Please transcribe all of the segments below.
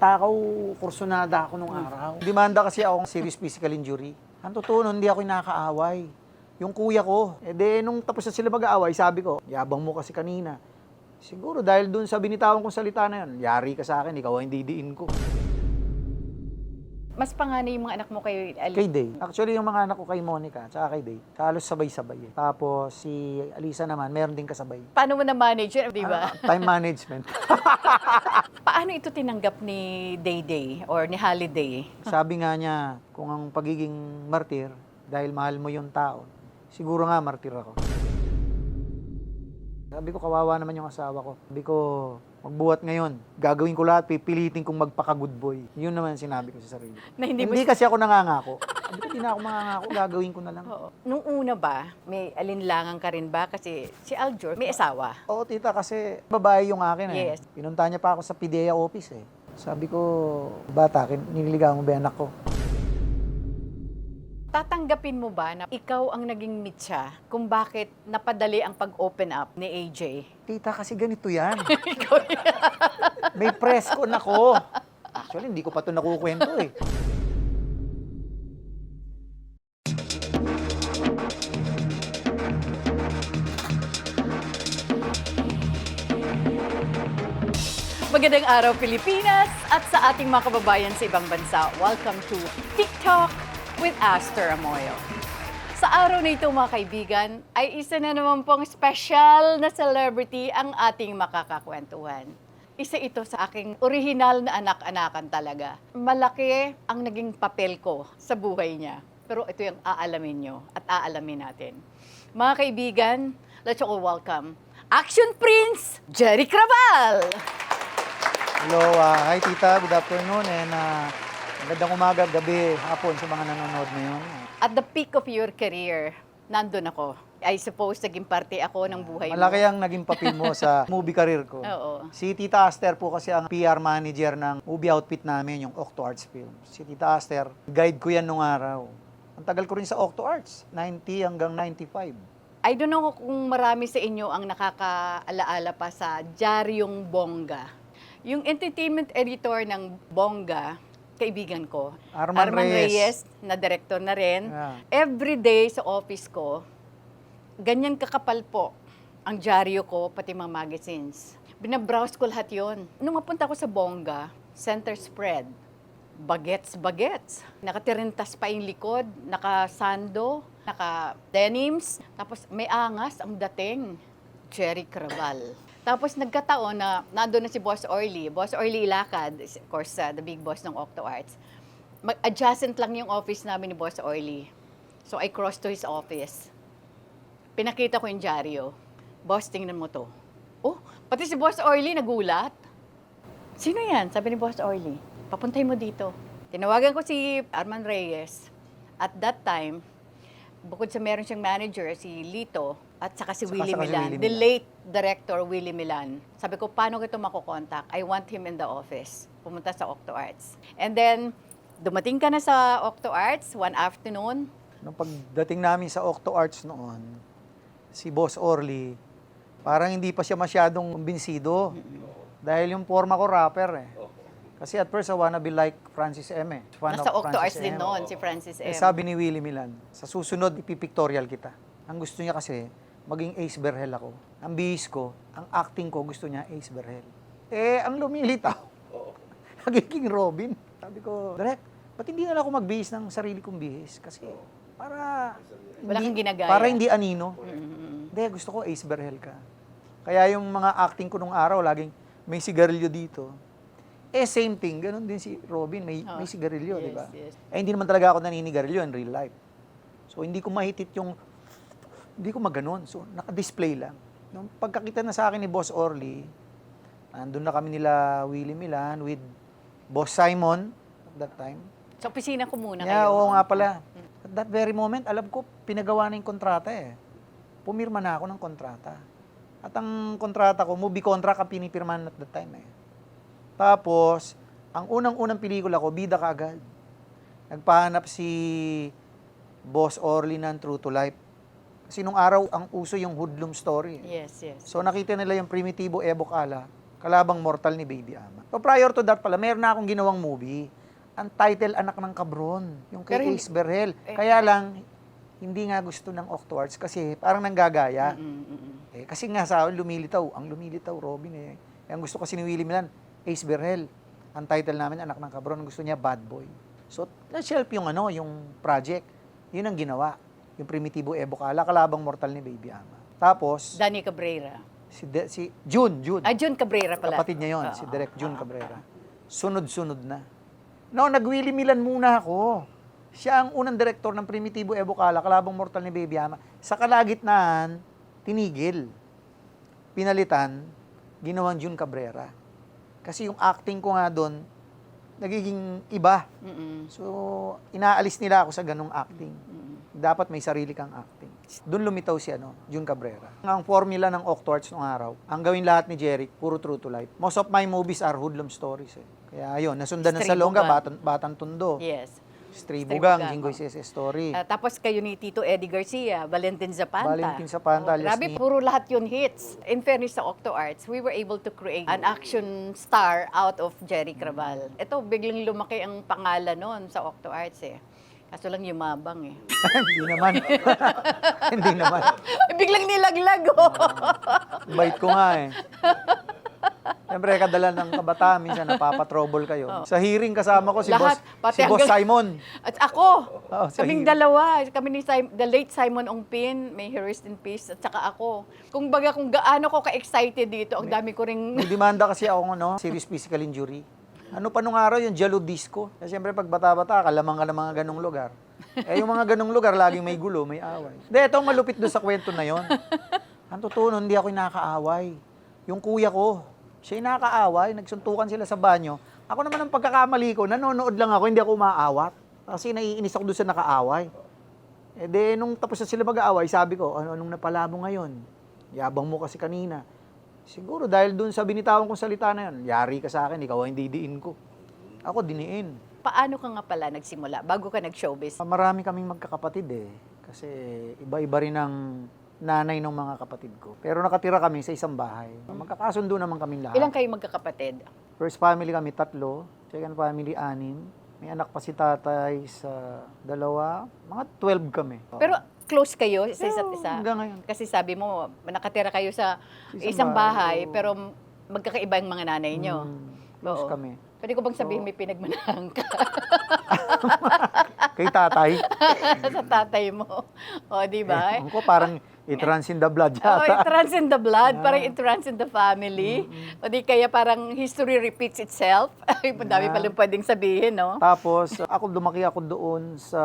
takaw, kursunada ako nung araw. Demanda kasi ako ng serious physical injury. Ang totoo nun, hindi ako nakakaaway. Yung kuya ko, nung tapos na sila mag-aaway, sabi ko, yabang mo kasi kanina. Siguro dahil dun sa binitawan kong salita na yun, yari ka sa akin, ikaw ang didiin ko. Mas panganay yung mga anak mo kay Ali? Kay Day. Actually, yung mga anak ko kay Monica, tsaka kay Day, halos sabay-sabay. Tapos si Alisa naman, meron din kasabay. Paano mo na-manage yun, di ba? Time management. Paano ito tinanggap ni Day or ni Holiday? Sabi nga niya, kung ang pagiging martir, dahil mahal mo yung tao, siguro nga martir ako. Sabi ko, kawawa naman yung asawa ko. Sabi ko, magbuhat ngayon. Gagawin ko lahat, pipilitin kong magpaka-good boy. Yun naman sinabi ko sa sarili. Na hindi Hindi kasi ako nangangako. Sabi ko, hindi na ako mangangako, gagawin ko na lang. Oo. Nung una ba, may alinlangan ka rin ba? Kasi si Aljur may asawa. Oo, tita, kasi babae yung akin eh. Yes. Pinunta niya pa ako sa PDEA office eh. Sabi ko, bata, nililigawan mo ba anak ko? Tatanggapin mo ba na ikaw ang naging mitya kung bakit napadali ang pag-open up ni AJ? Tita, kasi ganito yan. May press ko na ko. Actually, hindi ko pa ito nakukwento eh. Magandang araw, Pilipinas, at sa ating mga kababayan sa ibang bansa. Welcome to TikTok with Aster Amoyo. Sa araw na ito, mga kaibigan, ay isa na naman pong special na celebrity ang ating makakakwentuhan. Isa ito sa aking orihinal na anak-anakan talaga. Malaki ang naging papel ko sa buhay niya. Pero ito yung aalamin nyo at aalamin natin. Mga kaibigan, let's all welcome Action Prince, Jerry Craval! Hello, hi tita, good afternoon and magandang umaga, gabi, hapon sa mga nanonood ngayon. At the peak of your career, nandun ako. I suppose naging parte ako ng buhay mo. Malaki ang naging papel mo sa movie career ko. Oo. Si Tita Aster po kasi ang PR manager ng movie outfit namin, yung Octo Arts Films. Si Tita Aster, guide ko yan nung araw. Ang tagal ko rin sa Octo Arts, 90 hanggang 95. I don't know kung marami sa inyo ang nakakaalaala pa sa Diaryong Bongga. Yung entertainment editor ng Bongga, kaibigan ko, Arman Reyes, na director na rin. Yeah. Every day sa office ko, ganyan kakapal po ang dyaryo ko, pati mga magazines. Binabrowse ko lahat yon. Nung mapunta ko sa Bongga, center spread, bagets. Nakatirintas pa yung likod, naka-sando, naka-denims, tapos may angas ang dating. Jerry Craval. Tapos nagkataon na nandun na si Boss Orly. Boss Orly Ilacad, of course, the big boss ng Octo Arts. Adjacent lang yung office namin ni Boss Orly. So I crossed to his office. Pinakita ko yung dyaryo. Boss, tingnan mo to. Oh, pati si Boss Orly nagulat. Sino yan? Sabi ni Boss Orly. Papuntay mo dito. Tinawagan ko si Arman Reyes. At that time, bukod sa meron siyang manager, si Lito, at saka si Willie Milan, the late director Willie Milan. Sabi ko, paano ko ito makukontak? I want him in the office. Pumunta sa Octo Arts. And then, dumating ka na sa Octo Arts one afternoon. Nung pagdating namin sa Octo Arts noon, si Boss Orly, parang hindi pa siya masyadong kumbinsido. Dahil yung forma ko rapper eh. Kasi at first, I wanna be like Francis M. eh. Fan Nasa of Octo Arts Francis din M. noon, si Francis M. Sabi ni Willie Milan, sa susunod, ipipictorial kita. Ang gusto niya kasi, maging Ace Berhel ako. Ang bihis ko, ang acting ko, gusto niya Ace Berhel. Ang lumilitaw, nagiging Robin. Sabi ko, Direk, ba't hindi na lang ako magbihis ng sarili kong bihis? Kasi, para... Wala kang ginagaya. Para hindi anino. Hindi, gusto ko Ace Berhel ka. Kaya yung mga acting ko nung araw, laging may sigarilyo dito. Same thing. Ganon din si Robin. May sigarilyo, yes, di ba? yes. Hindi naman talaga ako naninigarilyo in real life. So, hindi ko mahitit yung... Hindi ko maganon. So, naka-display lang. Nung pagkakita na sa akin ni Boss Orly, andun na kami nila Willie Milan with Boss Simon at that time. Sa opisina ko muna Yeah, kayo. oo nga pala. At that very moment, alam ko, pinagawa na yung kontrata eh. Pumirma na ako ng kontrata. At ang kontrata ko, movie contract ang pinipirman at that time eh. Tapos, ang unang-unang pelikula ko, bida kaagad. Nagpahanap si Boss Orly ng True to Life. Kasi nung araw, ang uso yung hoodlum story. Yes, yes. So nakita nila yung Primitibo Evo Kala Kalabang Mortal ni Baby Ama. So prior to that pala, meron na akong ginawang movie. Ang title, Anak ng Kabron. Yung kay Pero Ace Berhel. Kaya lang, hindi nga gusto ng Octo Arts kasi parang nanggagaya. Kasi nga sa akin, ang lumilitaw, Robin eh. Ang gusto kasi ni Willie Milan, Ace Berhel. Ang title namin, Anak ng Kabron. Ang gusto niya, Bad Boy. So, na-shelf yung yung project. Yun ang ginawa. Yung Primitibo Ebocala, Kalabang Mortal ni Baby Ama. Tapos, Danny Cabrera. si June. June Cabrera pala. Kapatid niya yon, si Direk June Cabrera. Sunod-sunod na. No, nag-Willie Milan muna ako. Siya ang unang direktor ng Primitibo Ebocala, Kalabang Mortal ni Baby Ama. Sa kalagitnaan, tinigil. Pinalitan, ginawang June Cabrera. Kasi yung acting ko nga doon, nagiging iba. So, inaalis nila ako sa ganong acting. Dapat may sarili kang acting. Doon lumitaw si June Cabrera. Ang formula ng Octo Arts nung araw, ang gawin lahat ni Jeric, puro true to life. Most of my movies are hoodlum stories eh. Kaya ayun, nasundan ng Salonga, Batang Tondo. Yes. Stribugang, Jinggoy Sese Story. Tapos kayo ni Tito Eddie Garcia, Valentin Zapanta. Valentin Zapanta, Grabe, Leslie. puro lahat yun hits. In fairness sa Octo Arts, we were able to create an action star out of Jerry Craval. Ito, biglang lumaki ang pangalan noon sa Octo Arts eh. Kaso lang yumabang eh. Hindi naman. Hindi naman. Biglang nilaglag oh. Bait ko nga eh. Siyempre, kadala ng kabataan, minsan napapatrobol kayo. Sa hearing kasama ko si Lahat, Boss Simon. At ako, sa kaming hearing. dalawa, kami ni the late Simon Ongpin, may he rest in peace, at saka ako. Kung gaano ko ka-excited dito, ang dami ko ring... May demanda kasi ako serious physical injury. Ano pa nung araw, yung Jalo Disco. Kasi siyempre, pag bata-bata, kalamang ka ng mga ganong lugar. Yung mga ganong lugar, laging may gulo, may away. Hindi, ito ang malupit doon sa kwento na yon. Ang totoo nun, hindi ako nakakaaway. Yung kuya ko, siya yung nakakaaway, nagsuntukan sila sa banyo. Ako naman ang pagkakamali ko, nanonood lang ako, hindi ako umaawat. Kasi naiinis ako doon sa nakaaway. Nung tapos na sila mag-aaway, sabi ko, anong napala mo ngayon? Yabang mo kasi kanina. Siguro dahil doon sa binitawan kong salita na yun, yari ka sa akin, ikaw ang didiin ko. Ako diniin. Paano ka nga pala nagsimula bago ka nag-showbiz? Marami kaming magkakapatid eh. Kasi iba-iba rin ang nanay ng mga kapatid ko. Pero nakatira kami sa isang bahay. Magkakasundo naman kaming lahat. Ilang kayo magkakapatid? First family kami, 3. Second family, 6. May anak pa si tatay sa 2. Mga 12 kami. Pero close kayo sa isa't isa? Hanggang ngayon. Kasi sabi mo, nakatira kayo sa isang bahay, pero magkakaiba yung mga nanay nyo. Close Oo. kami. Pwede ko bang sabihin may pinagmanahan ka Kay tatay. sa tatay mo? O, di ba? Ko parang it runs in the blood Oh, it yata. runs in the blood, parang it runs in the family. O di kaya parang history repeats itself. Ay, madami palang pwedeng sabihin, no? Tapos, lumaki ako doon sa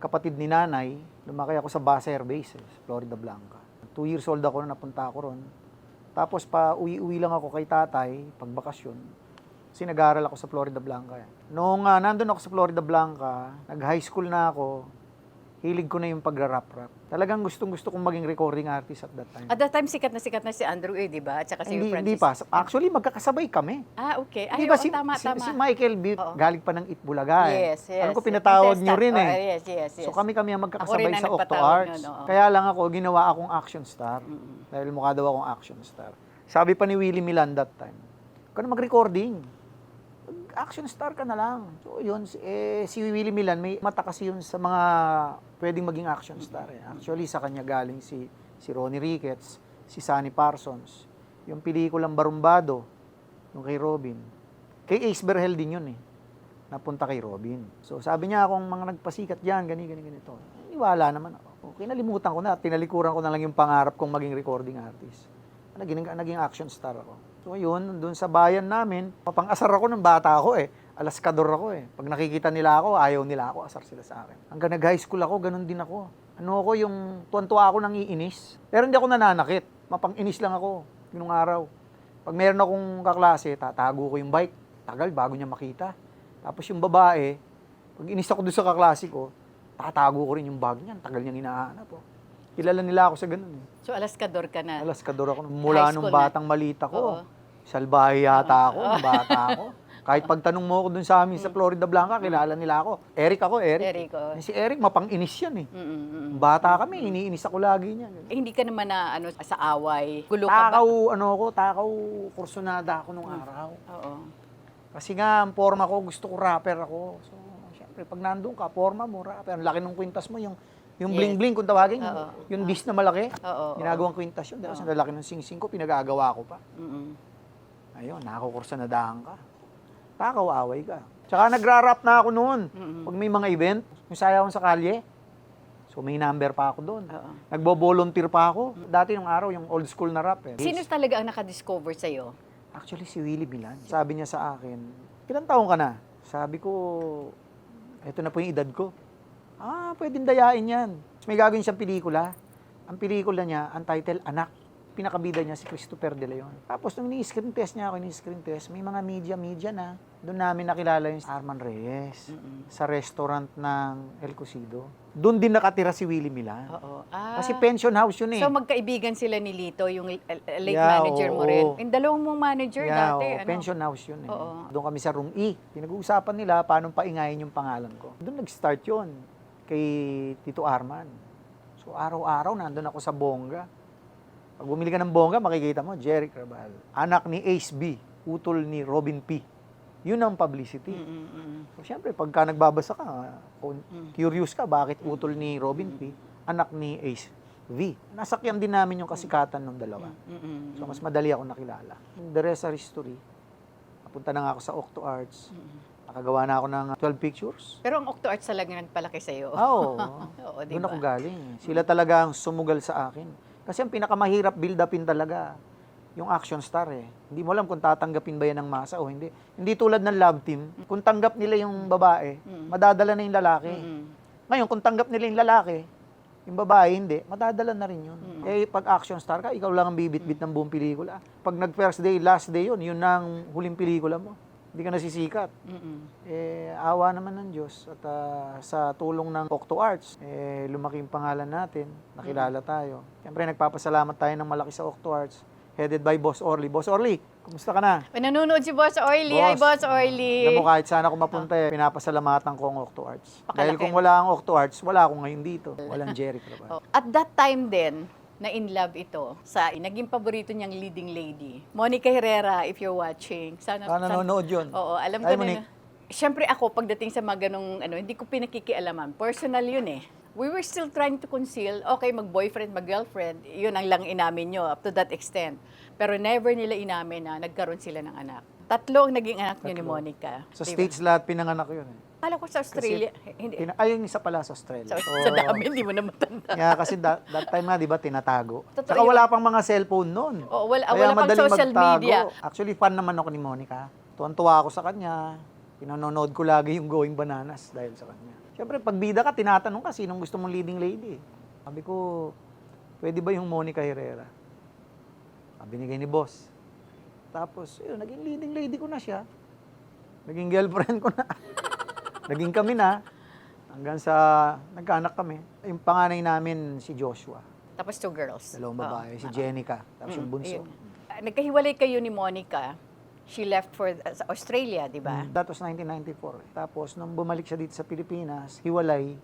kapatid ni nanay. Lumaki ako sa Basa Air Base, sa Florida Blanca. 2 years old ako na napunta ako ron. Tapos uwi lang ako kay tatay, pagbakasyon. Kasi nag-aaral ako sa Florida Blanca. Noong nandun ako sa Florida Blanca, nag-high school na ako, hilig ko na yung pagra-rap-rap. Talagang gustong-gusto kong maging recording artist at that time. At that time, sikat na si Andrew A, di ba? At saka si Francis. Hindi pa. Actually, magkakasabay kami. Okay. Di Ay, ba oo, tama. si Michael B, galing pa ng Itbulaga eh. Yes, yes. Alam ko pinatawag nyo rin eh. Yes. So kami ang magkakasabay Ako rin ang sa Octo nagpatawag Arts. nun, oo. Kaya lang ako, ginawa akong action star. Dahil mukha daw akong action star. Sabi pa ni Willie Milan that time, huwag ka na mag-recording. Action star ka na lang. So yun, si Willie Milan, may mata kasi yun sa mga pwedeng maging action star. Eh. Actually, sa kanya galing si Ronnie Ricketts, si Sonny Parsons, yung pelikulang Barumbado, yung kay Robin. Kay Ace Berhel din yun eh. Napunta kay Robin. So sabi niya akong mga nagpasikat dyan, ganito. Iwala naman ako. Okay, nalimutan ko na at tinalikuran ko na lang yung pangarap kong maging recording artist. Naging action star ako. So yun, doon sa bayan namin, mapang-asar ako ng bata ako eh. Alaskador ako eh. Pag nakikita nila ako, ayaw nila ako, asar sila sa akin. Hanggang nag-high school ako, ganun din ako. Ako yung tuwan-tuwa ako nang iinis. Pero hindi ako nananakit. Mapang-inis lang ako, yung araw. Pag meron akong kaklase, tatago ko yung bike. Tagal bago niya makita. Tapos yung babae, pag inis ako doon sa kaklase ko, tatago ko rin yung bag niya. Tagal niyang hinahanap. Kilala nila ako sa ganun eh. So, alaskador ka na. Alaskador ako. Mula High nung school batang malita ko. Oo. Salbahe yata ako, nung bata ako. Kahit pagtanong mo ako dun sa amin sa Florida Blanca, kilala nila ako. Eric ako, Eric. Eric, oh. Si Eric, mapang-inis yan eh. Bata. Bata kami, iniinis ako lagi niyan. Hindi ka naman na ano sa away. Gulo ka ba? Takaw, kursunada ako nung araw. Oo. Kasi nga, ang forma ko, gusto ko rapper ako. So, syempre, pag nandun ka, forma mo, rapper. Ang laki ng kwintas mo, yung Yes. bling-bling, kung tawagin, Oo. yung disc na malaki. Oo. Ginagawang kwintas yun. Dahil sa lalaki ng sing-sing ko, pinagagawa ko pa. Ayun, nakakursunadahan ka. Takaw, away ka. Tsaka nagra-rap na ako noon. Pag may mga event, yung sayawan sa kalye. So, may number pa ako doon. Oo. Nagbo-volunteer pa ako. Dati nung araw, yung old school na rap. Sino talaga ang nakadiscover sa'yo? Actually, si Willie Milan. Sabi niya sa akin, ilang taong ka na? Sabi ko, eto na po yung edad ko. Pwedeng dayain yan. May gagawin siyang pelikula. Ang pelikula niya, ang title, Anak. Pinakabida niya si Christopher De Leon. Tapos nung ni-screen test niya ako, ni-screen test, may mga media na. Doon namin nakilala yung Arman Reyes sa restaurant ng El Cocido. Doon din nakatira si Willie Milan. Oo. Kasi pension house yun eh. So magkaibigan sila ni Lito, yung late Yeah, manager mo oo. rin. Yung dalawang mong manager dati. Oo, pension house yun eh. Oo. Doon kami sa room E. Pinag-uusapan nila paano paingayin yung pangalan ko. Doon nag-start yun kay Tito Arman. So araw-araw nandun ako sa bongga. Pag bumili ka ng bongga, makikita mo, Jerry Crabal. Anak ni Ace B, utol ni Robin P. Yun ang publicity. So syempre, pagka nagbabasa ka, curious ka, bakit utol ni Robin P, anak ni Ace V. Nasakyan din namin yung kasikatan ng dalawa. So mas madali ako nakilala. The rest are history. Napunta na nga ako sa Octo Arts. Nakagawa na ako ng 12 pictures. Pero ang Octo Arts talaga nagpalaki sa'yo. Oo. Oo, Doon diba? ako galing. Sila talaga ang sumugal sa akin. Kasi ang pinakamahirap build-upin talaga, yung action star eh. Hindi mo alam kung tatanggapin ba yan ng masa o hindi. Hindi tulad ng love team. Kung tanggap nila yung babae, madadala na yung lalaki. Ngayon, kung tanggap nila yung lalaki, yung babae hindi, madadala na rin yun. Eh, pag action star ka, ikaw lang ang bibit-bit ng buong pelikula. Pag nag-first day, last day yun, yun na ang huling pelikula mo. Hindi ka nasisikat. Eh, awa naman ng Diyos. At sa tulong ng Octo Arts, lumaki yung pangalan natin, nakilala tayo. Siyempre, nagpapasalamat tayo ng malaki sa Octo Arts, headed by Boss Orly. Boss Orly, kumusta ka na? Nanonood si Boss Orly. Hi, Boss Orly. Alam mo, kahit saan ako mapunta, pinapasalamatan ko ang Octo Arts. Dahil Pakalaki. kung wala ang Octo Arts, wala ako ngayon dito. Walang Jerry Crabal. At that time din, na in love ito sa naging paborito niyang leading lady. Monica Herrera, if you're watching. Nanonood yun. Oo, alam Ay, ko Monique. na. Siyempre ako, pagdating sa mga ganong, hindi ko pinakikialaman. Personal yun eh. We were still trying to conceal, okay, mag-boyfriend, mag-girlfriend, yun ang lang inamin nyo up to that extent. Pero never nila inamin na nagkaroon sila ng anak. 3 ang naging anak niyo ni Monica. Sa Diba? States lahat pinanganak yun eh. Kala ko sa Australia. hindi. Ayun isa pala sa Australia. Sa dami, hindi mo na matanda. Yeah, kasi that time nga, di ba, tinatago. Totoo Saka yun. wala pang mga cellphone noon. Oo, wala Kaya pang madaling social magtago. media. Actually, fan naman ako ni Monica. Tuwan-tuwa ako sa kanya. Pinanonood ko lagi yung Going Bananas dahil sa kanya. Siyempre, pag bida ka, tinatanong ka, sinong gusto mong leading lady? Sabi ko, pwede ba yung Monica Herrera? Binigay ni boss. Tapos, yun, naging leading lady ko na siya. Naging girlfriend ko na. Naging kami na. Hanggang sa nagkaanak kami. Yung panganay namin, si Joshua. Tapos 2 girls. Dalawang babae. Si Jenica. Tapos yung bunso. Ayun. Nagkahiwalay kayo ni Monica. She left for sa Australia, di ba? That was 1994. Tapos, nung bumalik siya dito sa Pilipinas, hiwalay,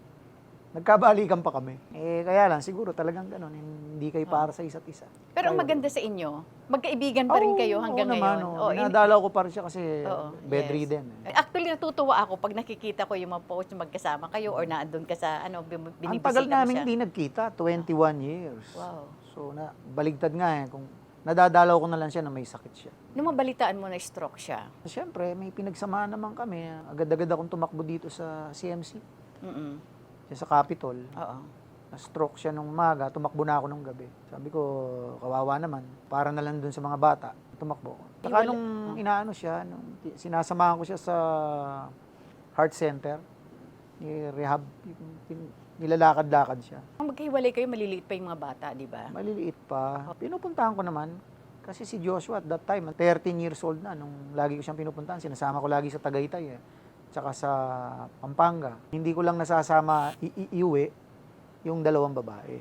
nagkabalikan pa kami. Kaya lang, siguro talagang gano'n, hindi kayo para sa isa't isa. Pero ang maganda sa inyo, magkaibigan pa rin kayo hanggang ngayon. Oo, Dinadalaw ko pa rin siya kasi Oo, bedridden. yes. Actually, natutuwa ako pag nakikita ko yung mga post na magkasama kayo or naandun ka sa, binibisita Ang tagal mo namin siya. hindi nagkita, 21 years. Wow. So, baligtad nga kung nadadalaw ko na lang siya na may sakit siya. Nung mabalitaan mo na stroke siya, Siyempre, may pinagsamahan naman kami. Agad-agad akong tumakbo dito sa CMC, siya sa Capitol. oo. Na-stroke siya nung umaga, tumakbo na ako nung gabi. Sabi ko, kawawa naman, para na lang dun sa mga bata, tumakbo ko. Saka nung inaano siya, nung sinasamahan ko siya sa heart center, rehab, nilalakad-lakad siya. Nung magkahiwalay kayo, maliliit pa yung mga bata, di ba? Maliliit pa. Pinupuntahan ko naman, kasi si Joshua at that time, 13 years old na, nung lagi ko siyang pinupuntahan, sinasama ko lagi sa Tagaytay tsaka sa Pampanga. Hindi ko lang nasasama iuwi yung 2 babae.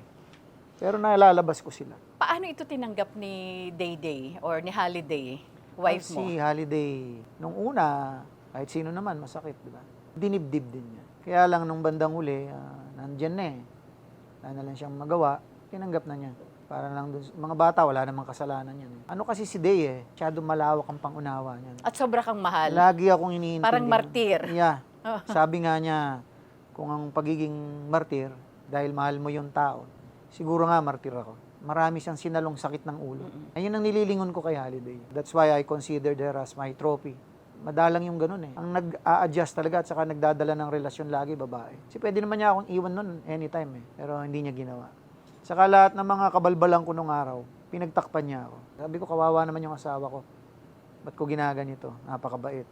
Pero nalalabas ko sila. Paano ito tinanggap ni Day Day or ni Holiday wife mo? Si Holiday, nung una, kahit sino naman, masakit, di ba? Dinibdib din niya. Kaya lang nung bandang huli, nandyan na eh. Wala na lang siyang magawa, tinanggap na niya. Para lang dun, mga bata, wala namang kasalanan yan. Ano kasi si Day eh, masyado malawak ang pangunawa niyan. At sobra kang mahal. Lagi akong iniintindi. Parang martir. Yeah. Sabi nga niya, kung ang pagiging martir, dahil mahal mo yung tao, siguro nga martir ako. Marami siyang sinalong sakit ng ulo. Ayun ang nililingon ko kay Holiday. That's why I considered her as my trophy. Madalang yung ganun eh. Ang nag-a-adjust talaga at saka nagdadala ng relasyon lagi, babae. Kasi pwede naman niya akong iwan nun anytime eh. Pero hindi niya ginawa. Saka lahat ng mga kabalbalang ko nung araw, pinagtakpan niya ako. Sabi ko, kawawa naman yung asawa ko. Ba't ko ginaganito? Napakabait.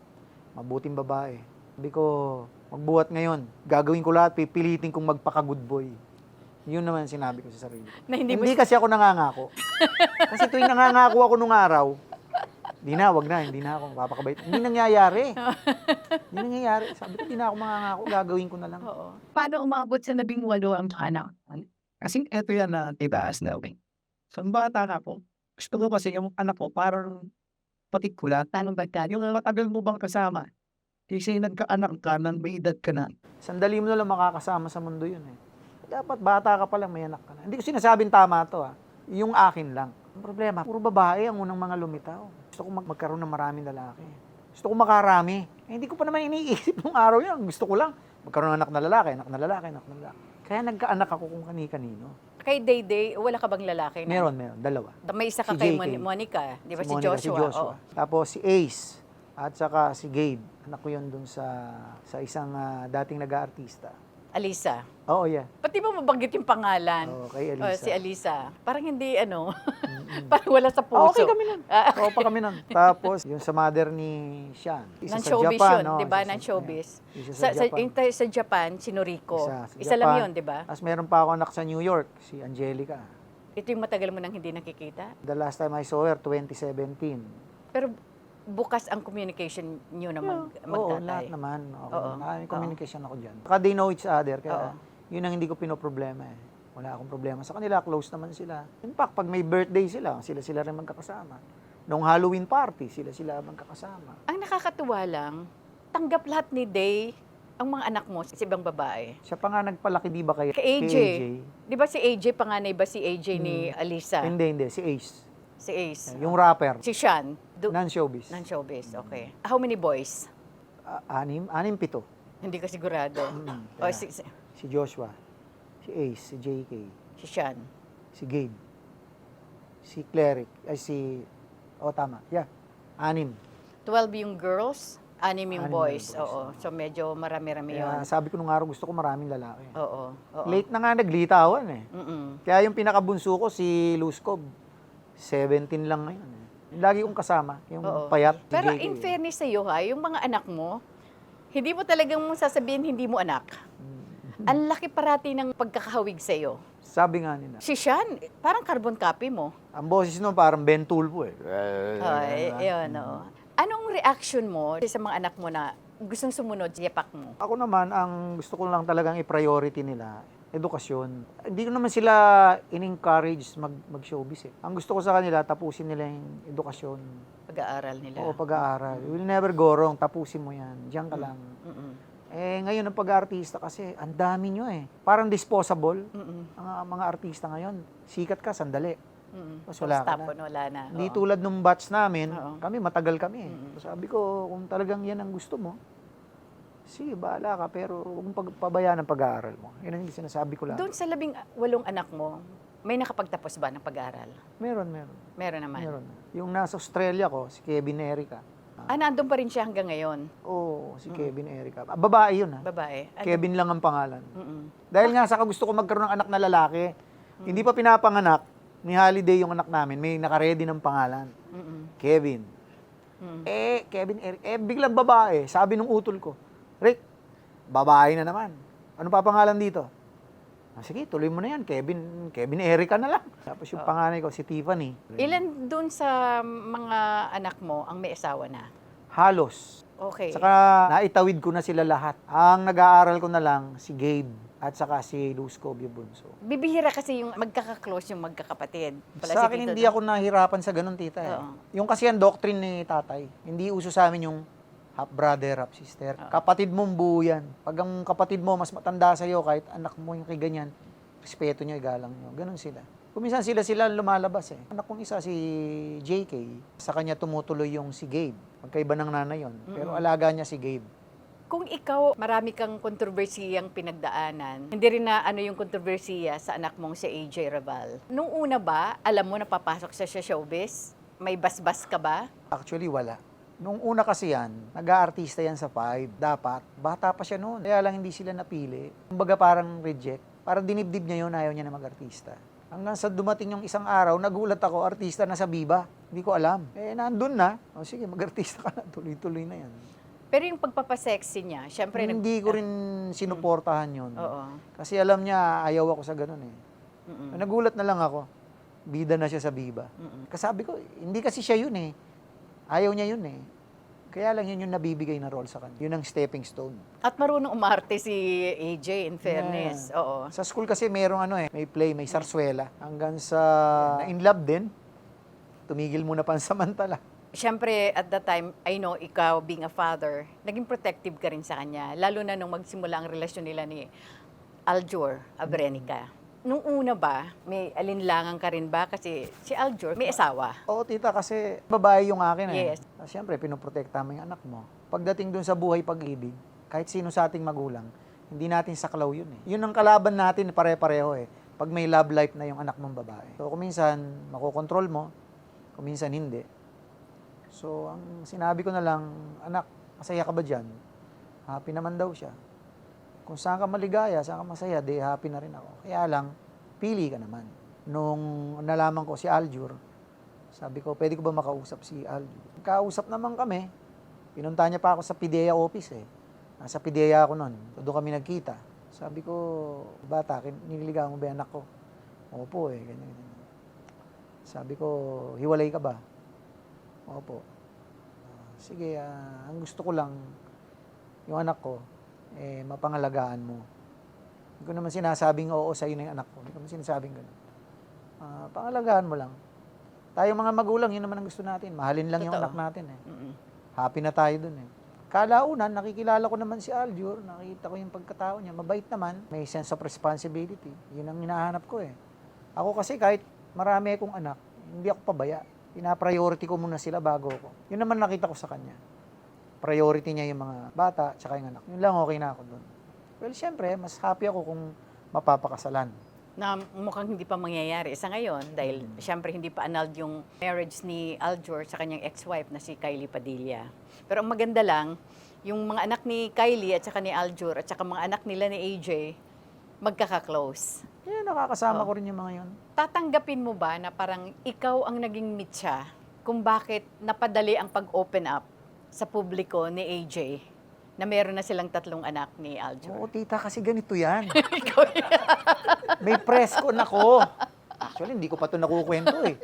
Mabuting babae. Sabi ko, magbuhat ngayon. Gagawin ko lahat, pipilitin kong magpaka-good boy. Yun naman sinabi ko sa sarili ko. Na hindi Hindi mo kasi ako nangangako. Kasi tuwing nangangako ako nung araw, hindi na ako papakabait. Hindi nangyayari. Hindi nangyayari. Sabi ko, hindi na ako mangangako, gagawin ko na lang. Oo. Paano umabot sa 18 ang anak? Kasi eto yan na titaas na okay. So, ang bata ka po, gusto ko kasi yung anak ko parang patikulat. Paano ba ka? Yung matagal mo bang kasama? Kasi nagkaanak ka, nang may edad ka na. Sandali mo na lang makakasama sa mundo yun eh. Dapat bata ka pa lang, may anak ka na. Hindi ko sinasabing tama to Yung akin lang. Ang problema, puro babae ang unang mga lumitaw. Gusto ko magkaroon ng maraming lalaki. Gusto ko makarami. Hindi ko pa naman iniisip nung araw yan. Gusto ko lang magkaroon ng anak na lalaki, anak na lalaki, anak na lalaki. Kaya nagkaanak ako kung kani-kanino. Kay Day, wala ka bang lalaki na? Meron, dalawa. May isa ka Si kay JK. Monica, di ba si Monica, Joshua? Oo. Tapos si Ace, at saka si Gabe. Anak ko yun dun sa isang dating nag-aartista. Alisa. Oo, yeah. Pati mo mabanggit yung pangalan? Oo, kay Oh, Alisa. si Alisa. Parang hindi parang wala sa puso. Okay kami nun. Oo pa kami nun. Tapos, yung sa mother ni Sean. Isa Ng sa showbiz Japan, yun, no? di ba? Isa Ng showbiz. Isa Sa, sa Japan. sa Japan, si Noriko. Isa sa Isa lang Japan. yun, di ba? Tapos meron pa ako anak sa New York, si Angelica. Ito yung matagal mo nang hindi nakikita. The last time I saw her, 2017. Pero bukas ang communication nyo na Oo, magtatay. lahat naman. Okay. Oo. Maraming communication ako dyan. Saka they know each other, kaya Oo. yun ang hindi ko pinoproblema eh. Wala akong problema sa kanila, close naman sila. In fact, pag may birthday sila rin magkakasama. Nung Halloween party, sila magkakasama. Ang nakakatuwa lang, tanggap lahat ni Day ang mga anak mo sa ibang babae. Siya pa nga nagpalaki, di ba kay Kay AJ. Di ba si AJ, panganay ba si AJ ni Alisa? Hindi, si Ace. Si Ace. Yung rapper. Si Sean. Non-showbiz. Non-showbiz, okay. How many boys? Anim, pito. Hindi ka sigurado. O, Kaya, si si Joshua, si Ace, si JK, Sean. si Gabe, si Cleric, tama, yeah, 6. 12 yung girls, 6 yung 6 boys. yung boys, Oo. So medyo marami-rami yun. Kaya sabi ko nung araw, gusto ko maraming lalaki. Oo. Oo. Late na nga naglitawan eh. Mm-mm. Kaya yung pinakabunso ko, si Luzcob, 17 lang ngayon. Lagi kong kasama, yung Oo. payat. si Pero JK. in fairness sa iyo yung mga anak mo, hindi mo talagang sasabihin hindi mo anak. Ang laki parati ng pagkakahawig sa iyo. Sabi nga nila, Si Sean, parang carbon copy mo. ang boses nun parang Ben Tulpo eh. Ay, yun, oo. Anong reaction mo sa mga anak mo na gustong sumunod sa yapak mo? Ako naman, ang gusto ko lang talagang i-priority nila, edukasyon. Hindi ko naman sila in-encourage mag-showbiz eh. Ang gusto ko sa kanila, tapusin nila yung edukasyon. Pag-aaral nila. Oo, pag-aaral. You will never go wrong, tapusin mo yan. Diyan ka lang. Mm-mm. Ngayon ang pag-artista kasi, ang dami nyo eh. Parang disposable. Mm-mm. Ang mga artista ngayon, sikat ka, sandali. Mm-mm. Tapos wala ka Stop na. on, wala na. Hindi Oo. tulad nung batch namin, Oo. kami matagal kami. Mm-mm. Sabi ko, kung talagang yan ang gusto mo, sige, bahala ka, pero huwag mong pabayaan ang pag-aaral mo. Yan ang sinasabi ko lang. Doon sa 18 anak mo, may nakapagtapos ba ng pag-aaral? Meron. Meron naman. Meron. Yung nasa Australia ko, si Kevin Erica. Nandun pa rin siya hanggang ngayon. Oo, si Kevin Erica. Babae yun ha. Babae. Kevin lang ang pangalan. Mm-mm. Dahil nga sa gusto ko magkaroon ng anak na lalaki, hindi pa pinapanganak, ni Holiday yung anak namin, may nakaredy ng pangalan. Mm-mm. Kevin. Mm. Kevin Eric, biglang babae. Sabi nung utol ko, Rick, babae na naman. Ano pa pangalan dito? Sige, tuloy mo na yan. Kevin Erica na lang. Tapos yung panganay ko, si Tiffany. Ilan doon sa mga anak mo ang may asawa na? Halos. Okay. Saka naitawid ko na sila lahat. Ang nag-aaral ko na lang, si Gabe at saka si Luz Cobio Bunso. Bibihira kasi yung magkaka-close yung magkakapatid. Sa akin, hindi ako nahirapan sa ganun, tita. Oo. Yung kasi ang doctrine ni tatay, hindi uso sa amin yung half brother, half sister. Kapatid mong buo yan. Pag ang kapatid mo mas matanda sa'yo, kahit anak mo yung kay ganyan, respeto nyo, igalang nyo. Ganun sila. Kuminsan sila lumalabas eh. Anak kong isa, si JK, sa kanya tumutuloy yung si Gabe. Magkaiba ng nanay yon. Pero alaga niya si Gabe. Kung ikaw, marami kang kontrobersiyang pinagdaanan, hindi rin na ano yung kontrobersiya sa anak mong si AJ Raval. Nung una ba, alam mo na papasok siya sa showbiz? May basbas ka ba? Actually, wala. Nung una kasi yan, nag-aartista yan sa 5. Dapat, bata pa siya noon. Kaya lang hindi sila napili. Kumbaga parang reject. Parang dinibdib niya yun, ayaw niya na mag-artista. Hanggang sa dumating yung isang araw, nagulat ako, artista na sa Viva. Hindi ko alam. nandun na. O sige, mag-artista ka na. Tuloy-tuloy na yan. Pero yung pagpapasexy niya, syempre... Hindi ko rin sinuportahan yun. Oo. Kasi alam niya, ayaw ako sa ganun eh. Mm-mm. Nagulat na lang ako. Bida na siya sa Viva. Kasabi ko, hindi kasi siya yun eh. Ayaw niya yun eh. Kaya lang yun yung nabibigay na role sa kanya. Yun ang stepping stone. At marunong umarte si AJ, in fairness. Oo. Sa school kasi merong may play, may sarsuela. Hanggang sa na-in love din, tumigil muna pansamantala. Siyempre, at that time, I know, ikaw being a father, naging protective ka rin sa kanya. Lalo na nung magsimula ang relasyon nila ni Aljur Abrenica. Nung una ba, may alinlangan ka rin ba? Kasi si Aljur may asawa. Oo, tita, kasi babae yung akin eh. Yes. Siyempre, pinoprotekta mo yung anak mo. Pagdating dun sa buhay pag-ibig, kahit sino sa ating magulang, hindi natin saklaw yun eh. Yun ang kalaban natin, pare-pareho eh. Pag may love life na yung anak mong babae. So, kuminsan, makokontrol mo, kuminsan hindi. So, ang sinabi ko na lang, anak, masaya ka ba dyan? Happy naman daw siya. Kung saan ka maligaya, saan ka masaya, di happy na rin ako. Kaya lang, pili ka naman. Nung nalaman ko si Aljur, sabi ko, pwede ko ba makausap si Aljur? Kausap naman kami. Pinunta niya pa ako sa PIDEA office eh. Nasa PIDEA ako noon. Doon kami nagkita. Sabi ko, bata, nililigawan mo ba yung anak ko? Opo eh, ganyan. Sabi ko, hiwalay ka ba? Opo. Sige, ang gusto ko lang, yung anak ko, mapangalagaan mo. Hindi ko naman sinasabing oo sa'yo na yung anak ko. Hindi ko naman sinasabing gano'n. Pangalagaan mo lang. Tayong mga magulang, yun naman ang gusto natin. Mahalin lang yung Totoo. anak natin eh. Happy na tayo dun eh. Kalaunan, nakikilala ko naman si Aljur, nakita ko yung pagkatao niya, mabait naman, may sense of responsibility. Yun ang hinahanap ko eh. Ako kasi kahit marami akong anak, hindi ako pabaya. Pina-priority ko muna sila bago ako. Yun naman nakita ko sa kanya. Priority niya yung mga bata tsaka yung anak. Yun lang okay na ako doon. Well, syempre, mas happy ako kung mapapakasalan. Na mukhang hindi pa mangyayari sa ngayon dahil syempre hindi pa annulled yung marriage ni Aljur sa kanyang ex-wife na si Kylie Padilla. Pero ang maganda lang, yung mga anak ni Kylie at saka ni Aljur at saka mga anak nila ni AJ, magkaka-close. Nakakasama ko rin yung mga yun. Tatanggapin mo ba na parang ikaw ang naging mitya kung bakit napadali ang pag-open up sa publiko ni AJ na meron na silang 3 anak ni Aljur? Oo, tita, kasi ganito yan. May press con ako. Actually, hindi ko pa ito nakukwento eh.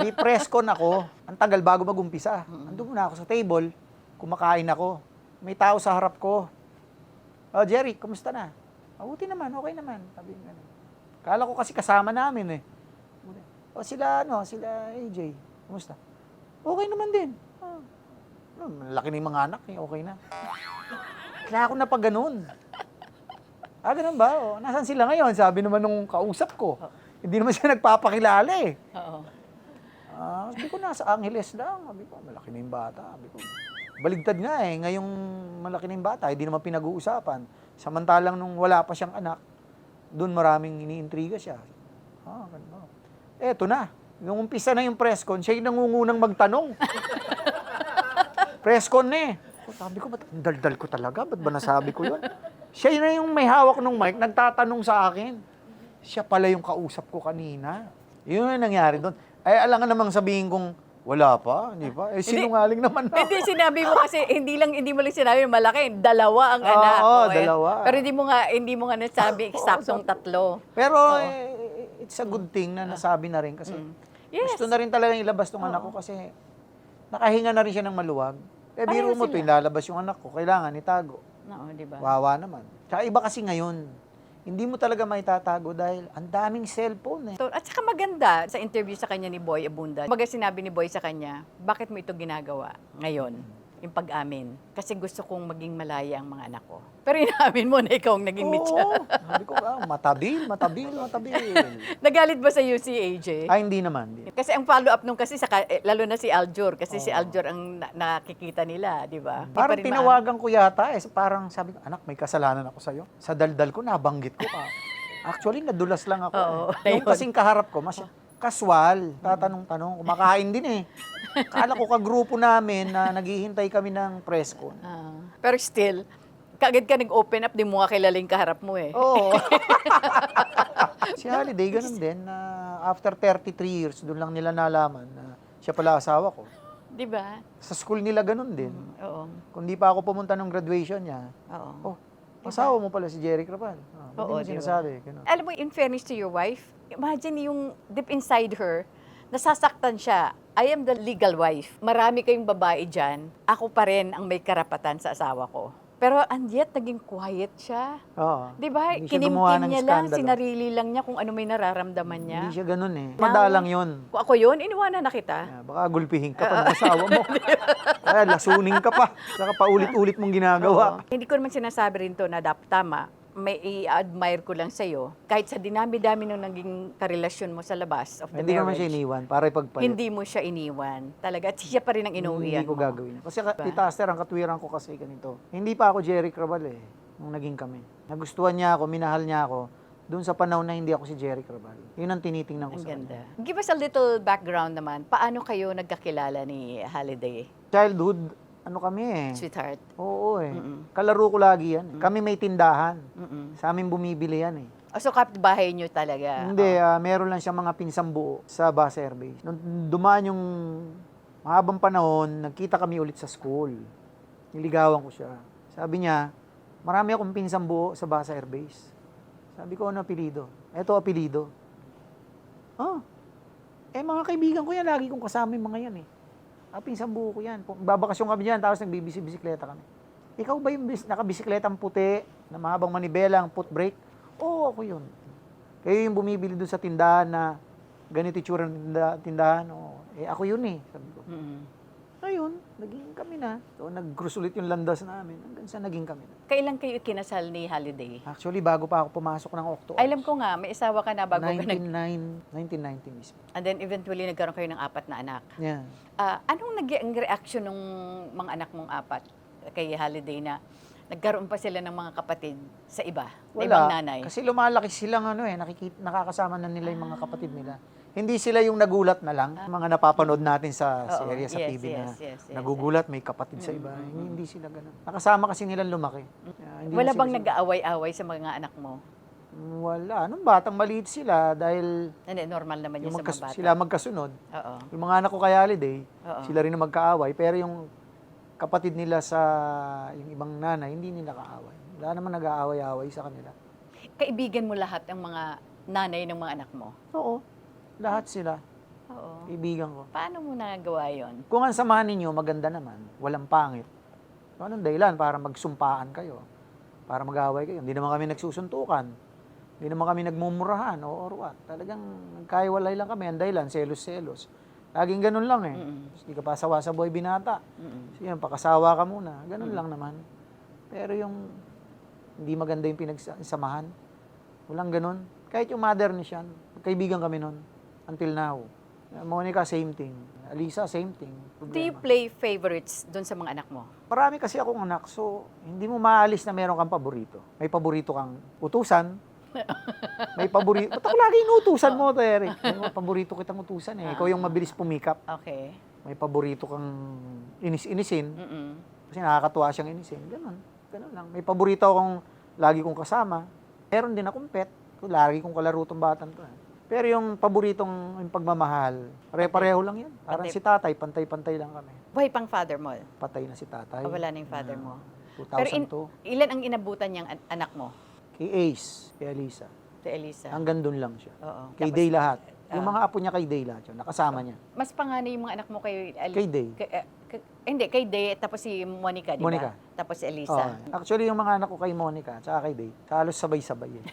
May press con ako. Ang tagal bago mag-umpisa. Andun muna ako sa table. Kumakain ako. May tao sa harap ko. Oh, Jerry, kumusta na? Mabuti naman, okay naman. Sabi nga. Kala ko kasi kasama namin eh. O sila AJ, kumusta? Okay naman din. Laki ng mga anak eh, okay na. Kaya ako na pag ganun. Ganun ba? O, nasaan sila ngayon? Sabi naman nung kausap ko. Hindi naman siya nagpapakilala eh. Oo. Sabi ko, nasa Angeles lang. Sabi ko, malaki na yung bata. Sabi ko, baligtad nga eh. Ngayong malaki na yung bata, hindi naman pinag-uusapan. Samantalang nung wala pa siyang anak, doon maraming iniintriga siya. Ganun. Eto na. Nung umpisa na yung press con, siya yung nangungunang magtanong. Press con eh. Sabi ko, ba't ang daldal ko talaga? Ba't ba nasabi ko yun? Siya na yung may hawak ng mic, nagtatanong sa akin. Siya pala yung kausap ko kanina. Yun yung nangyari doon. Alangan namang sabihin kong, wala pa, hindi pa. Sinungaling naman ako. Hindi, sinabi mo kasi, hindi mo lang sinabi malaki, 2 ang anak. Oo, eh. 2. Pero hindi mo nga nasabi, eksaktong 3. Pero it's a good thing na nasabi na rin kasi Yes. gusto na rin talaga ilabas tong anak ko kasi nakahinga na rin siya ng maluwag. Eh, biro Pareho mo to, sila. ilalabas yung anak ko, kailangan itago. Oo, di ba? Wawa naman. Tsaka iba kasi ngayon, hindi mo talaga maitatago dahil ang daming cellphone eh. At saka maganda, sa interview sa kanya ni Boy Abunda, sinabi ni Boy sa kanya, bakit mo ito ginagawa ngayon? Yung pag-amin. Kasi gusto kong maging malaya ang mga anak ko. Pero inamin mo na ikaw ang naging mitya. Oo, sabi ko, matabil. Nagalit ba sa UC, AJ? Ay, hindi naman. Hindi. Kasi ang follow-up nung kasi, lalo na si Aljur, kasi si Aljur ang nakikita nila, di ba? Di pa Parang rin tinawagan ko yata eh. Parang sabi ko, anak, may kasalanan ako sa'yo. Sa daldal ko, nabanggit ko ka. Actually, nadulas lang ako. Oo, Yung kasing kaharap ko, mas casual. Tatanong-tanong, kumakain din eh. Kala ko kagrupo namin na naghihintay kami ng press con. Pero still, kaagad ka nag-open up, di mo nga kilala yung kaharap mo eh. Oo. Si Holiday, ganun din. Na after 33 years, doon lang nila nalaman na siya pala asawa ko. Di ba? Sa school nila ganun din. Oo. Kung di pa ako pumunta ng graduation niya, Oo. asawa mo pala si Jerry Crapal. Oo, Hindi mo diba? sinasabi. Ganun. Alam mo, in fairness to your wife, imagine yung deep inside her, nasasaktan siya. I am the legal wife. Marami kayong babae dyan. Ako pa rin ang may karapatan sa asawa ko. Pero and yet, naging quiet siya. Oo. Di ba? Hindi siya gumawa Kinimkim ng niya lang, skandalo. sinarili lang niya kung ano may nararamdaman niya. Hindi siya ganun eh. Madalang yun. Kung ako yun, iniwanan na kita. Baka gulpihin ka pa ng asawa mo. Kaya lasunin ka pa. Saka paulit-ulit mong ginagawa. Oo. Hindi ko naman sinasabi rin to na dapat tama. May i-admire ko lang sa'yo. Kahit sa dinami-dami nung naging karelasyon mo sa labas of the Hindi ko naman marriage, siya iniwan para ipagpalit. hindi mo siya iniwan. Talaga. At siya pa rin ang inuwian Hindi ko mo. gagawin. Kasi Tita Aster, ang katwiran ko kasi ganito. Hindi pa ako Jerry Crabal eh, nung naging kami. Nagustuhan niya ako, minahal niya ako, doon sa panahon na hindi ako si Jerry Crabal. Yun ang tinitingnan ko Ang sa ganda. kanya. Give us a little background naman. Paano kayo nagkakilala ni Holiday, Childhood, ano kami eh. sweetheart? Oo eh. Mm-mm. Kalaro ko lagi yan. Kami may tindahan. Mm-mm. Sa amin bumibili yan eh. So, kapitbahay nyo talaga? Hindi, meron lang siyang mga pinsang buo sa bus airbase. Nung dumaan yung mahabang panahon, nagkita kami ulit sa school. Niligawan ko siya. Sabi niya, marami akong pinsang buo sa bus airbase. Sabi ko, ano apelido? Eto apelido. Mga kaibigan ko yan, lagi kong kasama yung mga yan eh. Pinsang buo ko yan. Babakasyon kami dyan, tapos nagbibisikleta kami. Ikaw ba yung nakabisikletang puti, na mahabang manibelang, foot brake? Oo, ako yun. Kayo yung bumibili doon sa tindahan na ganito itsura ng tindahan. Oo. Ako yun eh, sabi ko. Mm-mm. Ayun, naging kami na. So, nag-cruise ulit yung landas namin. Hanggang sa naging kami na. Kailan kayo kinasal ni Holiday? Actually, bago pa ako pumasok ng Octo. Alam ko nga, may asawa ka na bago ka 1990 mismo. And then eventually nagkaroon kayo ng 4 na anak. Yeah. Anong naging reaction ng mga anak mong 4 kay Holiday na nagkaroon pa sila ng mga kapatid sa iba, na ibang nanay? Kasi lumalaki silang nakakasama na nila yung mga kapatid nila. Hindi sila yung nagulat na lang. Mga napapanood natin sa Oo, serye, sa yes, TV na yes, nagugulat, may kapatid sa iba. Hindi sila ganun. Nakasama kasi nilang lumaki. Hindi Wala na sila- bang nag-aaway-away sa mga anak mo? Wala. Nung batang maliit sila dahil Hindi, normal naman yun sa mga bata. sila magkasunod. Oo. Yung mga anak ko kay Holiday, Oo. sila rin ang magkaaway. Pero yung kapatid nila sa yung ibang nanay, hindi nila kaaway. Wala naman nag-aaway-aaway sa kanila. Kaibigan mo lahat ng mga nanay ng mga anak mo? Oo. Lahat sila. Oo. Kaibigan ko. Paano mo nagawa yon? Kung ang samahan ninyo, maganda naman. Walang pangit. So, anong dahilan para magsumpaan kayo? Para mag-away kayo? Hindi naman kami nagsusuntukan. Hindi naman kami nagmumurahan or what. Talagang nagkaiwalay lang kami. Ang dahilan, selos-selos. Laging ganun lang eh. Hindi ka pasawa sa boy binata. Sige, pakasawa ka muna. Ganun lang naman. Pero yung hindi maganda yung pinagsamahan, walang ganun. Kahit yung mother ni Sean, kaibigan kami nun. Until now. Monica, same thing. Alisa, same thing. Do you play favorites doon sa mga anak mo? Marami kasi akong anak, so hindi mo maalis na meron kang paborito. May paborito kang utusan. May paborito. Ba't ako lagi inutusan mo, Eric? May paborito kitang utusan eh. Ikaw yung mabilis pumikap. Okay. May paborito kang inis-inisin. Mm-mm. Kasi nakakatuwa siyang inisin. Ganun. Ganun lang. May paborito akong lagi kong kasama. Meron din akong pet. Lagi kong kalaro tong batang to. Pero yung paboritong yung pagmamahal, pare-pareho lang yan. Parang Pantay. si tatay, pantay-pantay lang kami. Buhay pang father mo. Patay na si tatay. Wala na yung father mo. 2002. Ilan ang inabutan niyang anak mo? Kay Ace, kay Alisa. Si Elisa. Hanggang doon lang siya. Oo. Kay Tapos, Day lahat. Yung ah. mga apo niya kay Day lahat yun. Nakasama niya. Mas panganay yung mga anak mo kay Kay Day. Hindi, kay Day, tapos si Monica, di ba? Monica. Tapos si Oh, Elisa. actually, yung mga anak ko kay Monica, tsaka kay Day, halos sabay-sabay eh.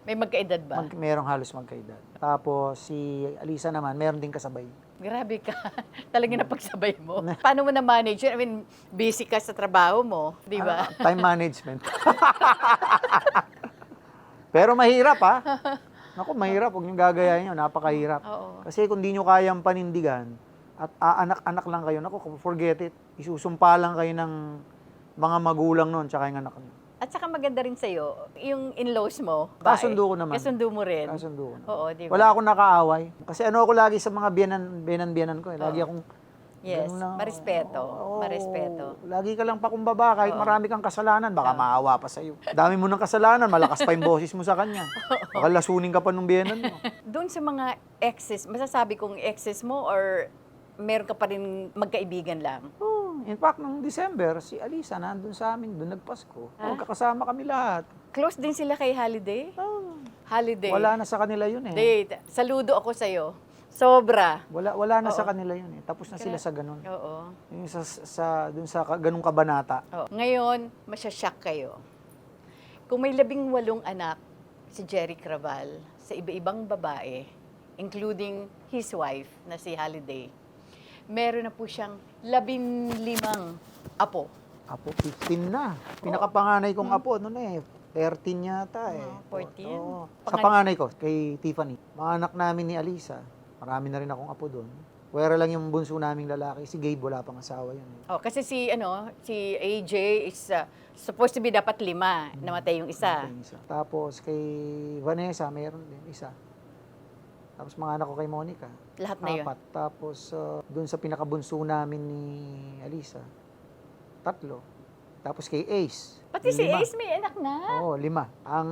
May magkaedad ba? Merong halos magkaedad. Tapos si Alisa naman, meron din kasabay. Grabe ka. Talagang napagsabay mo. Paano mo na-manage yun? I mean, busy ka sa trabaho mo, di ba? Time management. Pero mahirap ha. Naku, mahirap. Huwag niyong gagayahin yun. Napakahirap. Oo. Kasi kung di nyo kayang panindigan at aanak-anak lang kayo, naku, forget it. Isusumpa lang kayo ng mga magulang nun tsaka yung anak nyo. At saka maganda rin sa'yo, yung in-laws mo. bae. Kasundo ko naman. Kasundo mo rin. Kasundo ko naman. Oo, di ba? Wala akong nakaaway. Kasi ano ako lagi sa mga biyanan ko eh. Lagi Oo. akong Yes, ganun lang. marespeto. Oo. Marespeto. Lagi ka lang pakumbaba kahit Oo. marami kang kasalanan, baka Oo. maawa pa sa'yo. Dami mo ng kasalanan, malakas pa yung boses mo sa kanya. Baka lasunin ka pa nung biyanan mo. Doon sa mga exes, masasabi kong exes mo or meron ka pa rin magkaibigan lang? Oh, in fact, nung December, si Alisa nandun sa amin, doon nagpasko. Magkakasama kami lahat. Close din sila kay Holiday? Oh, Holiday. wala na sa kanila yun eh. Date. Saludo ako sa'yo. Sobra. Wala na sa Oo. kanila yun eh. Tapos na sila sa ganun. Oo. Yung dun sa ganung kabanata. Oo. Ngayon, masyashock kayo. Kung may 18 anak, si Jerry Craval, sa iba-ibang babae, including his wife na si Holiday, meron na po siyang 15 apo. Apo, 15 na. Pinakapanganay kong apo, ano na eh, 13 yata eh. Oo, 14. Oo. Sa panganay ko, kay Tiffany. Mga anak namin ni Alisa, marami na rin akong apo doon. Pwera lang yung bunso naming lalaki. Si Gabe, wala pang asawa yun eh. Oh, kasi si AJ is supposed to be dapat 5, namatay yung isa. Yung isa. Tapos kay Vanessa, mayroon din isa. Tapos mga anak ko kay Monica. Lahat na yun. 4. Tapos doon sa pinakabunso namin ni Alisa, 3. Tapos kay Ace. Pati si 5. Ace may anak na. Oo, 5. Ang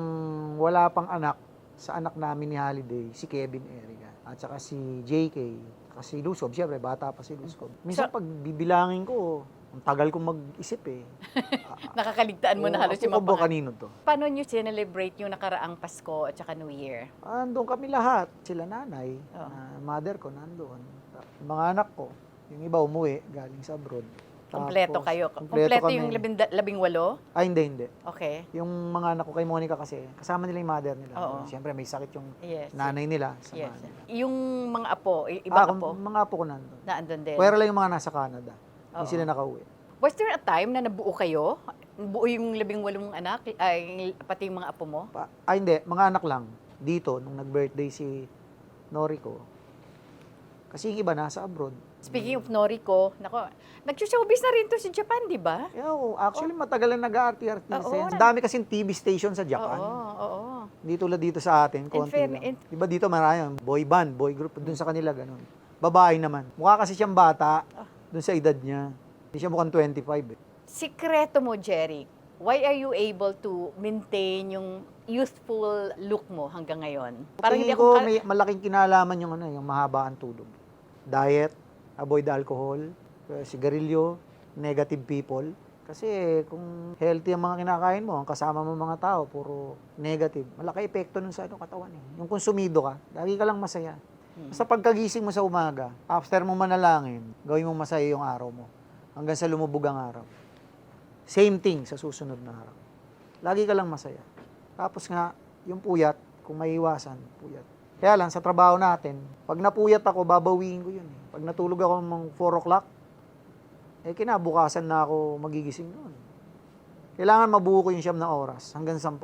wala pang anak sa anak namin ni Holiday, si Kevin Erica. At saka si JK. Kasi Lusob, siyempre, bata pa si Lusob. Minsan pag bibilangin ko, ang tagal kong mag-isip eh. Nakakaligtaan mo na halos yung mga Ako ba pangalan. kanino to? Paano nyo celebrate yung nakaraang Pasko at saka New Year? Andun kami lahat. Sila nanay, Oo. mother ko nandoon. Yung mga anak ko, yung iba umuwi, galing sa abroad. Kompleto Tapos, kayo. kompleto Kompleto kami. yung 18? Ay, hindi. Okay. Yung mga anak ko kay Monica kasi, kasama nila yung mother nila. Oo. Siyempre, may sakit yung Yes. nanay nila. Yes. Nila. Yung mga apo, ibang apo, Mga apo ko nandun. na andun din. Pwera lang yung mga nasa Canada. Oo. Hindi sila nakauwi. Was there a time na nabuo kayo? Buo yung 18 anak, ay, pati yung mga apo mo? Hindi. Mga anak lang. Dito, nung nag-birthday si Noriko. Kasi yung iba nasa abroad. Speaking of Noriko, nako, nag-showbiz na rin to sa Japan, di ba? Actually, matagal na nag-arty-arty. Oo. Ang dami kasing TV station sa Japan. Oo. Hindi tulad dito sa atin, konti lang. Diba dito marami, boy band, boy group, dun sa kanila ganun. Babae naman. Mukha kasi siyang bata, dun sa edad niya. Hindi siya mukhang 25 eh. Sikreto mo, Jerry, why are you able to maintain yung youthful look mo hanggang ngayon? Parang hindi Tingin ko ako... may malaking kinalaman yung yung mahaba ang tulog. Diet, avoid alcohol, sigarilyo, negative people. Kasi kung healthy ang mga kinakain mo, ang kasama mo mga tao, puro negative, malaki epekto nun sa katawan eh. Yung konsumido ka, lagi ka lang masaya. Basta pagkagising mo sa umaga, after mo manalangin, gawin mo masaya yung araw mo. Hanggang sa lumubog ang araw. Same thing sa susunod na araw. Lagi ka lang masaya. Tapos nga, yung puyat, kung may iwasan, puyat. Kaya lang, sa trabaho natin, pag napuyat ako, babawiin ko yun. Pag natulog ako ng 4 o'clock, kinabukasan na ako magigising noon. Kailangan mabuo ko yung 9 na oras, hanggang 10.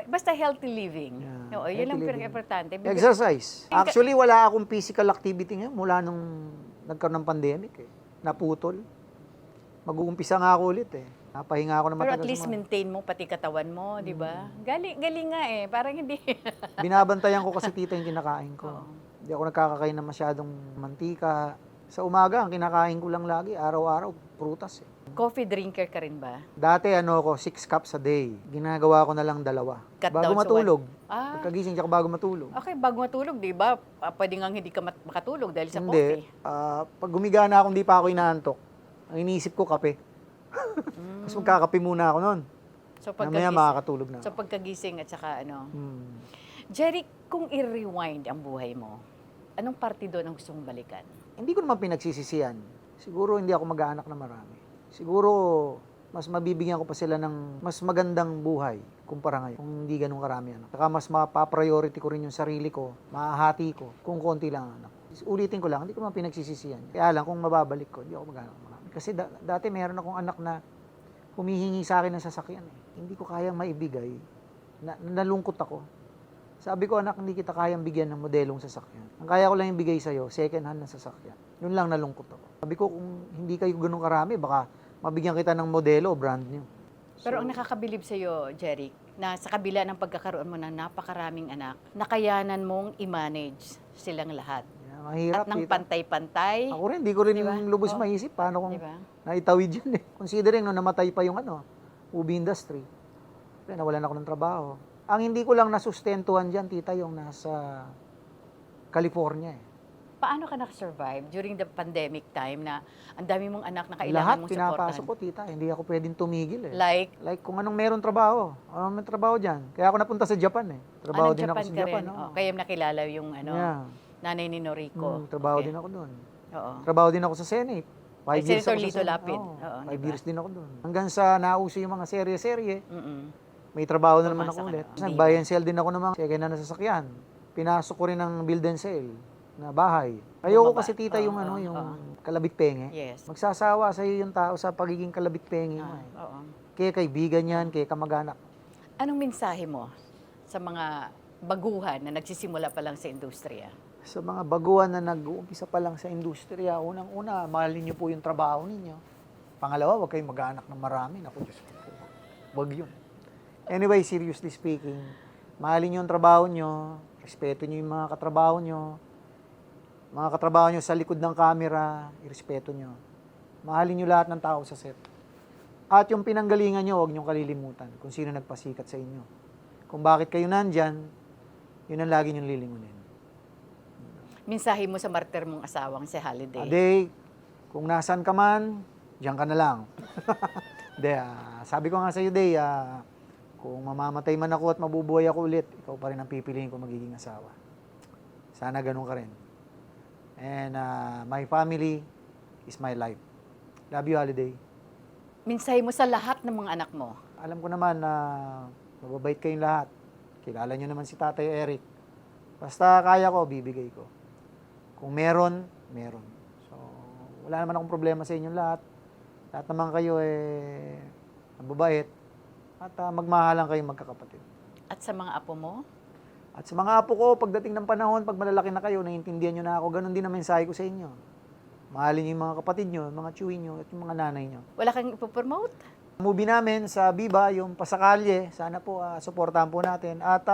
Basta healthy living. Yeah, Oo, yun healthy lang living. pinaka-importante. Exercise. Actually, wala akong physical activity ngayon mula nung nagkaroon ng pandemic. Naputol. Mag-uumpisa nga ako ulit eh. Napahinga ako na Pero matagal. at least maintain mo pati katawan mo, di ba? Galing nga eh. Parang hindi. Binabantayan ko kasi tita yung kinakain ko. Oo. Hindi ako nakakakain ng masyadong mantika. Sa umaga, ang kinakain ko lang lagi, araw-araw, prutas eh. Coffee drinker ka rin ba? Dati 6 cups a day. Ginagawa ko na lang 2. Cut Bago down sa matulog. Ah. Pagkagising tsaka bago matulog. Okay, bago matulog, di ba? Pwede nga hindi ka makatulog dahil sa Hindi. coffee. Pag gumiga na ako, hindi pa ako inaantok. Ang iniisip ko, kape. Tapos magkakape muna ako nun. So Mamaya makakatulog na So ako. pagkagising at saka ano. Hmm. Jerry, kung i-rewind ang buhay mo, anong parte doon ang gusto mong balikan? Hindi ko naman pinagsisisihan. Siguro hindi ako mag-aanak na marami. siguro mas mabibigyan ko pa sila ng mas magandang buhay kumpara ngayon kung hindi ganun karami anak. Saka mas mapa-priority ko rin yung sarili ko, mahahati ko kung konti lang ang anak. Ulitin ko lang, hindi ko man pinagsisisihan. Kaya lang kung mababalik ko, hindi ako maghanap ng marami. Kasi dati meron akong anak na humihingi sa akin ng sasakyan. Hindi ko kayang maibigay. Nalungkot ako. Sabi ko, anak, hindi kita kayang bigyan ng modelong sasakyan. Ang kaya ko lang yung bigay sa'yo, second hand na sasakyan. Yun lang nalungkot ako. Sabi ko, kung hindi kayo ganun karami, baka mabigyan kita ng modelo, brand new. Pero ang nakakabilib sa'yo, Jeric, na sa kabila ng pagkakaroon mo ng napakaraming anak, nakayanan mong i-manage silang lahat. Mahirap. At ng tita. pantay-pantay. Ako rin, hindi ko rin Diba? lubos Oh. maisip paano kung Diba? naitawid yun eh. Considering no, namatay pa yung movie industry. Kaya nawalan ako ng trabaho. Ang hindi ko lang nasustentuhan dyan, tita, yung nasa California eh. Paano ka nakasurvive during the pandemic time na ang dami mong anak na kailangan Lahat mong pinapasok supportahan? ko, tita. Hindi ako pwedeng tumigil eh. Like, Kung anong meron trabaho. Anong may trabaho dyan. Kaya ako napunta sa Japan eh. Trabaho din ako Japan sa ka Japan. rin? oo. Oh, kaya nakilala yung Yeah. nanay ni Noriko. Trabaho Okay. din ako doon. Oo. Trabaho din ako sa Senate. 5 Kay years Senator ako sa Lito Senate. Lapid. Oo, Oo, 5 diba? years din ako doon. Hanggang sa nauso yung mga serye-serye, Mm-mm. may trabaho na naman Pumasa ako ka ulit. na. Tapos nag-buy and sell din ako ng mga second hand na sasakyan. Pinasok ko rin ng build and sell na bahay. Ayoko Bumaba. kasi tita yung Oo, yung oo. kalabit penge. Yes. Magsasawa sa iyo yung tao sa pagiging kalabit penge mo. eh. Oo. Kaya kaibigan yan, kaya kamag-anak. Anong mensahe mo sa mga baguhan na nagsisimula pa lang sa industriya? Sa mga baguhan na nag-uumpisa pa lang sa industriya, unang-una, mahalin niyo po yung trabaho ninyo. Pangalawa, huwag kayong mag-aanak ng marami. Naku, Diyos ko po. Huwag yun. Anyway, seriously speaking, mahalin niyo yung trabaho niyo, respeto niyo yung mga katrabaho niyo, mga katrabaho niyo sa likod ng camera, irespeto niyo. Mahalin niyo lahat ng tao sa set. At yung pinanggalingan niyo, huwag niyo kalilimutan kung sino nagpasikat sa inyo. Kung bakit kayo nandyan, yun ang lagi niyong lilingunin. Mensahe mo sa martir mong asawang si Holiday. Day, kung nasan ka man, diyan ka na lang. Sabi ko nga sa iyo, Day, kung mamamatay man ako at mabubuhay ako ulit, ikaw pa rin ang pipiliin ko magiging asawa. Sana ganun ka rin. And my family is my life. Love you, Holiday. Mensahe mo sa lahat ng mga anak mo. Alam ko naman na mababait kayong lahat. Kilala nyo naman si Tatay Eric. Basta kaya ko, bibigay ko. Kung meron, meron. So, wala naman akong problema sa inyong lahat. Lahat naman kayo mababait. At magmahalan kayong magkakapatid. At sa mga apo mo? At sa mga apo ko, pagdating ng panahon, pag malalaki na kayo, naiintindihan nyo na ako, ganun din ang mensahe ko sa inyo. Mahalin nyo yung mga kapatid nyo, mga tiyuhin nyo, at yung mga nanay nyo. Wala kang ipopromote? Movie namin sa Viva, yung Pasakalye, sana po suportahan po natin. At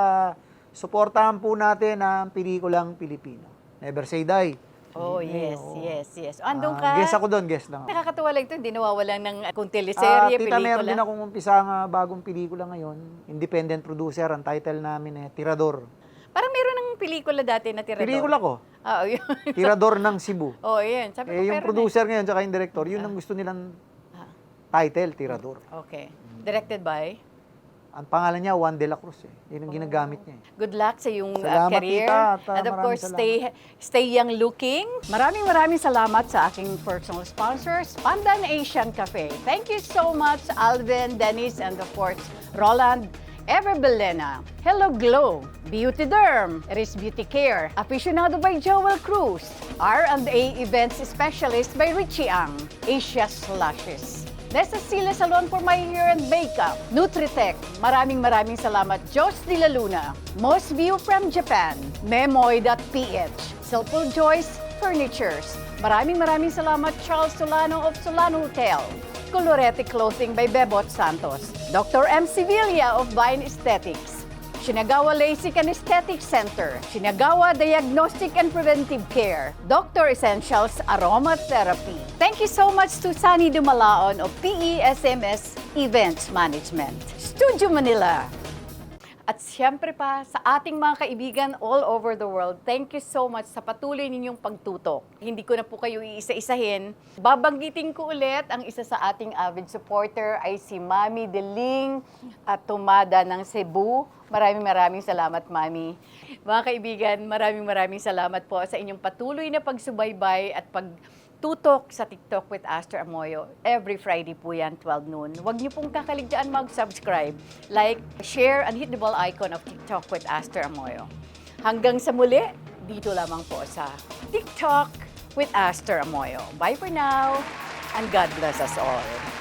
suportahan po natin ang pelikulang Pilipino. Never Say Die. Oh, yes, oo. yes. Andun ka. Guest ako doon, guest lang ako. Nakakatuwa lang ito, hindi nawawalan ng kung teleserye, Tita, meron din pelikula. akong umpisa nga bagong pelikula ngayon. Independent producer, ang title namin Tirador. Parang meron ng pelikula dati na Tirador. Pelikula ko, Oo, yun. Tirador ng Cebu. Oh, yun. Sabi ko, Yung meron producer ngayon, tsaka yung director, yun ang gusto nilang title, Tirador. Okay. Directed by? Ang pangalan niya, Juan de la Cruz. Yun ang ginagamit niya. Good luck sa iyong Salamat, career. tita, at, And of maraming course, stay young looking. Maraming salamat sa aking personal sponsors, Pandan Asian Cafe. Thank you so much, Alvin, Dennis, and of course, Roland. Ever Belena, Hello Glow, Beauty Derm, Eris Beauty Care, Aficionado by Joel Cruz, R&A Events Specialist by Richie Ang, Asia Slashes, Nessa Sila Salon for my hair and makeup, Nutritech, maraming salamat, Jos de la Luna, Most View from Japan, Memoy.ph, Silpul Joyce Furnitures, maraming salamat, Charles Solano of Solano Hotel, Colorete Clothing by Bebot Santos, Dr. M. Sevilla of Vine Aesthetics, Shinagawa LASIK and Aesthetic Center, Shinagawa Diagnostic and Preventive Care, Dr. Essentials Aromatherapy. Thank you so much to Sunny Dumalaon of PESMS Events Management, Studio Manila. At siyempre pa, sa ating mga kaibigan all over the world, thank you so much sa patuloy ninyong pagtutok. Hindi ko na po kayo iisa-isahin. Babanggitin ko ulit, ang isa sa ating avid supporter ay si Mami Deling at Tumada ng Cebu. Maraming salamat, Mami. Mga kaibigan, maraming salamat po sa inyong patuloy na pagsubaybay at pagtutok Tutok sa TikTok with Aster Amoyo. Every Friday po yan, 12 noon. Huwag niyo pong kakaligtaan mag-subscribe, like, share, and hit the bell icon of TikTok with Aster Amoyo. Hanggang sa muli, dito lamang po sa TikTok with Aster Amoyo. Bye for now, and God bless us all.